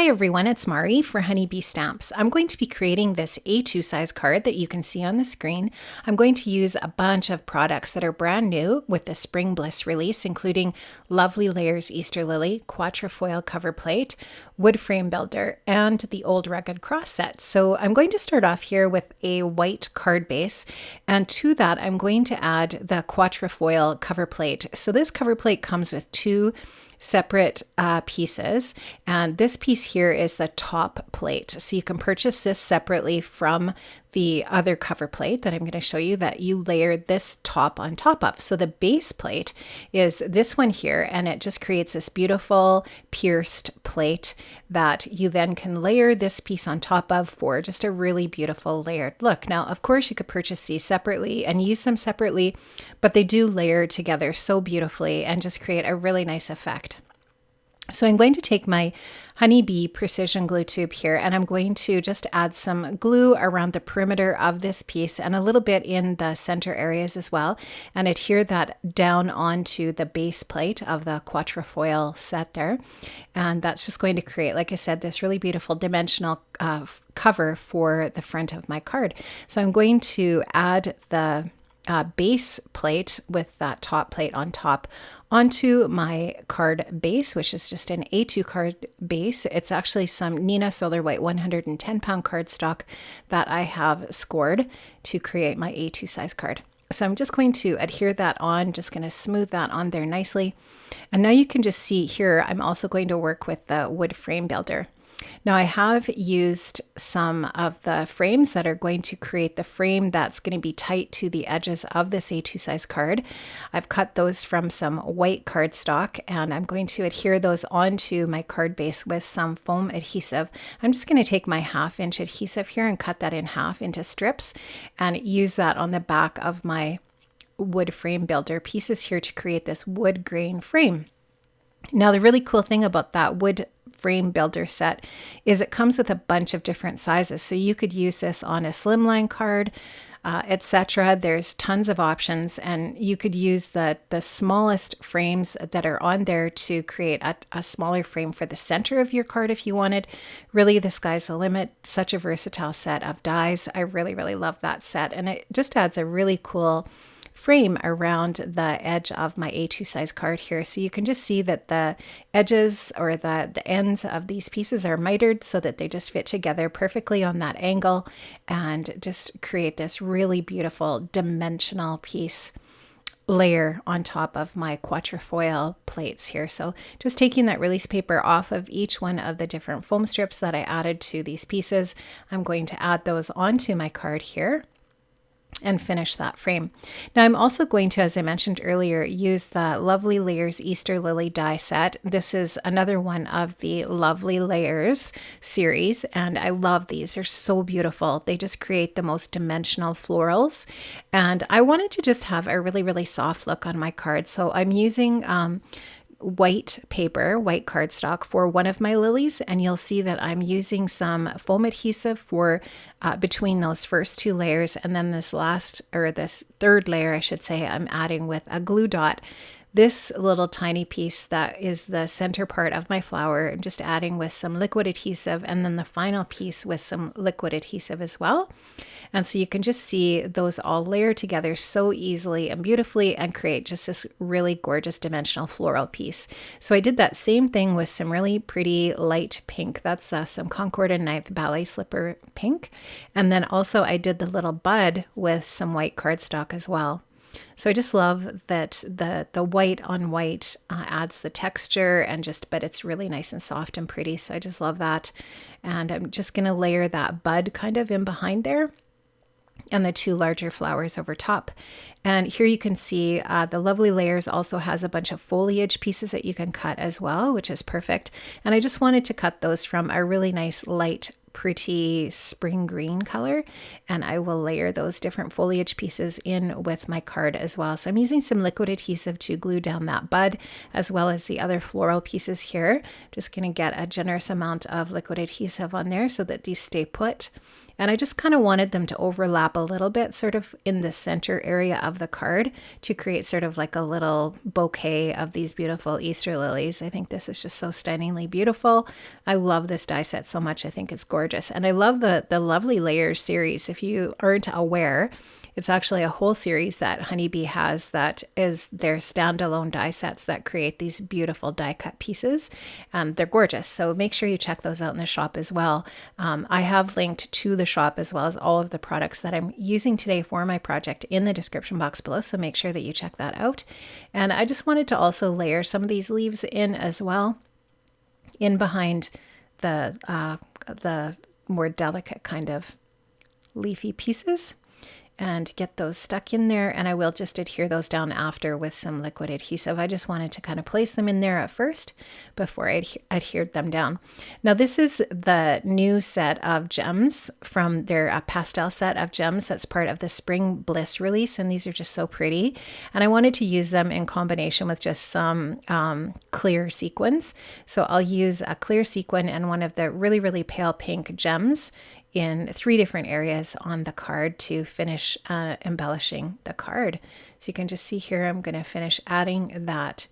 Hi everyone, it's Mari for Honeybee Stamps. I'm going to be creating this A2 size card that you can see on the screen. I'm going to use a bunch of products that are brand new with the Spring Bliss release, including Lovely Layers Easter Lily, Quattrofoil cover plate, wood frame builder, and the old rugged cross set. So I'm going to start off here with a white card base, and to that I'm going to add the Quattrofoil cover plate. So this cover plate comes with two separate pieces, and this piece here is the top plate. So you can purchase this separately from the other cover plate that I'm going to show you that you layer this top on top of. So the base plate is this one here, and it just creates this beautiful pierced plate that you then can layer this piece on top of for just a really beautiful layered look. Now, of course, you could purchase these separately and use them separately, but they do layer together so beautifully and just create a really nice effect. So I'm going to take my Honeybee precision glue tube here, and I'm going to just add some glue around the perimeter of this piece and a little bit in the center areas as well, and adhere that down onto the base plate of the Quattrofoil set there. And that's just going to create, like I said, this really beautiful dimensional cover for the front of my card. So I'm going to add the base plate with that top plate on top onto my card base, which is just an A2 card base. It's actually some Neenah Solar White 110 pound cardstock that I have scored to create my A2 size card. So I'm just going to adhere that on, just going to smooth that on there nicely. And now you can just see here, I'm also going to work with the wood frame builder. Now I have used some of the frames that are going to create the frame that's going to be tight to the edges of this A2 size card. I've cut those from some white cardstock, and I'm going to adhere those onto my card base with some foam adhesive. I'm just going to take my 1/2 inch adhesive here and cut that in half into strips and use that on the back of my wood frame builder pieces here to create this wood grain frame. Now, the really cool thing about that wood frame builder set is it comes with a bunch of different sizes. So you could use this on a slimline card, etc. There's tons of options, and you could use the smallest frames that are on there to create a smaller frame for the center of your card if you wanted. Really, the sky's the limit. Such a versatile set of dies. I really, really love that set, and it just adds a really cool frame around the edge of my A2 size card here. So you can just see that the edges or the ends of these pieces are mitered so that they just fit together perfectly on that angle and just create this really beautiful dimensional piece layer on top of my Quattrofoil plates here. So just taking that release paper off of each one of the different foam strips that I added to these pieces, I'm going to add those onto my card here and finish that frame. Now I'm also going to, as I mentioned earlier, use the Lovely Layers Easter Lily die set. This is another one of the Lovely Layers series, and I love these. They're so beautiful. They just create the most dimensional florals, and I wanted to just have a really, really soft look on my card. So I'm using white paper, white cardstock for one of my lilies, and you'll see that I'm using some foam adhesive for between those first two layers, and then this third layer, I should say, I'm adding with a glue dot. This little tiny piece that is the center part of my flower, I'm just adding with some liquid adhesive, and then the final piece with some liquid adhesive as well. And so you can just see those all layer together so easily and beautifully and create just this really gorgeous dimensional floral piece. So I did that same thing with some really pretty light pink. That's some Concord and Ninth Ballet Slipper pink. And then also I did the little bud with some white cardstock as well. So I just love that the white on white adds the texture and but it's really nice and soft and pretty. So I just love that. And I'm just going to layer that bud kind of in behind there and the two larger flowers over top. And here you can see the Lovely Layers also has a bunch of foliage pieces that you can cut as well, which is perfect. And I just wanted to cut those from a really nice light pretty spring green color, and I will layer those different foliage pieces in with my card as well. So I'm using some liquid adhesive to glue down that bud as well as the other floral pieces here. Just going to get a generous amount of liquid adhesive on there so that these stay put. And I just kind of wanted them to overlap a little bit, sort of in the center area of the card, to create sort of like a little bouquet of these beautiful Easter lilies. I think this is just so stunningly beautiful. I love this die set so much. I think it's gorgeous. And I love the Lovely Layers series. If you aren't aware, it's actually a whole series that Honeybee has that is their standalone die sets that create these beautiful die cut pieces. They're gorgeous. So make sure you check those out in the shop as well. I have linked to the shop as well as all of the products that I'm using today for my project in the description box below. So make sure that you check that out. And I just wanted to also layer some of these leaves in as well, in behind the more delicate kind of leafy pieces, and get those stuck in there. And I will just adhere those down after with some liquid adhesive. I just wanted to kind of place them in there at first before I adhered them down. Now this is the new set of gems from their pastel set of gems that's part of the Spring Bliss release, and these are just so pretty. And I wanted to use them in combination with just some clear sequins. So I'll use a clear sequin and one of the really, really pale pink gems in 3 different areas on the card to finish embellishing the card. So you can just see here, I'm going to finish adding that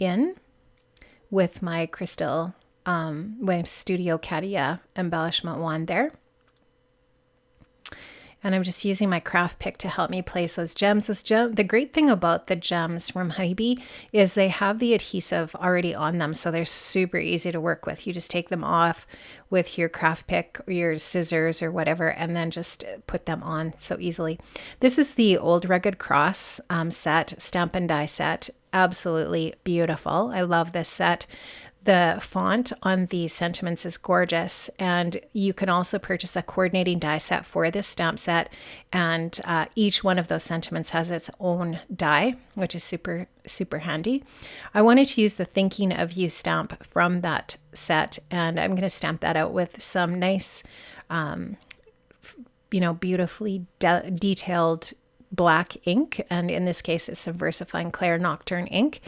in with my crystal, my Studio Cadia embellishment wand there. And I'm just using my craft pick to help me place those gems. The great thing about the gems from Honeybee is they have the adhesive already on them, so they're super easy to work with. You just take them off with your craft pick or your scissors or whatever, and then just put them on so easily. This is the Old Rugged Cross set, stamp and die set. Absolutely beautiful. I love this set. The font on these sentiments is gorgeous, and you can also purchase a coordinating die set for this stamp set, and each one of those sentiments has its own die, which is super, super handy. I wanted to use the Thinking of You stamp from that set, and I'm going to stamp that out with some nice, beautifully detailed black ink, and in this case it's some VersaFine Claire Nocturne ink.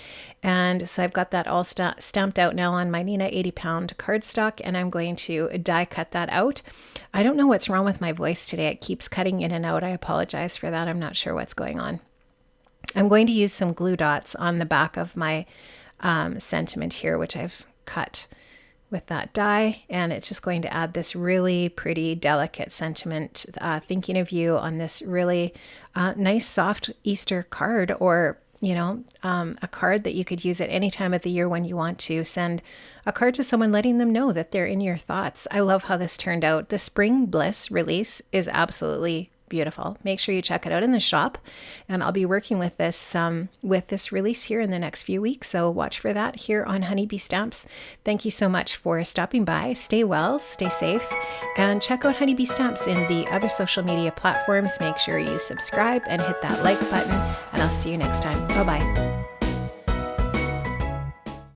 And so I've got that all stamped out now on my Nina 80-pound cardstock, and I'm going to die cut that out. I don't know what's wrong with my voice today. It keeps cutting in and out. I apologize for that. I'm not sure what's going on. I'm going to use some glue dots on the back of my sentiment here, which I've cut with that die, and it's just going to add this really pretty delicate sentiment, thinking of you, on this really nice soft Easter card, or a card that you could use at any time of the year when you want to send a card to someone, letting them know that they're in your thoughts. I love how this turned out. The Spring Bliss release is absolutely beautiful. Make sure you check it out in the shop, and I'll be working with this release here in the next few weeks, so watch for that here on Honeybee Stamps. Thank you so much for stopping by. Stay well, stay safe, and check out Honeybee Stamps in the other social media platforms. Make sure you subscribe and hit that like button, and I'll see you next time. Bye-bye.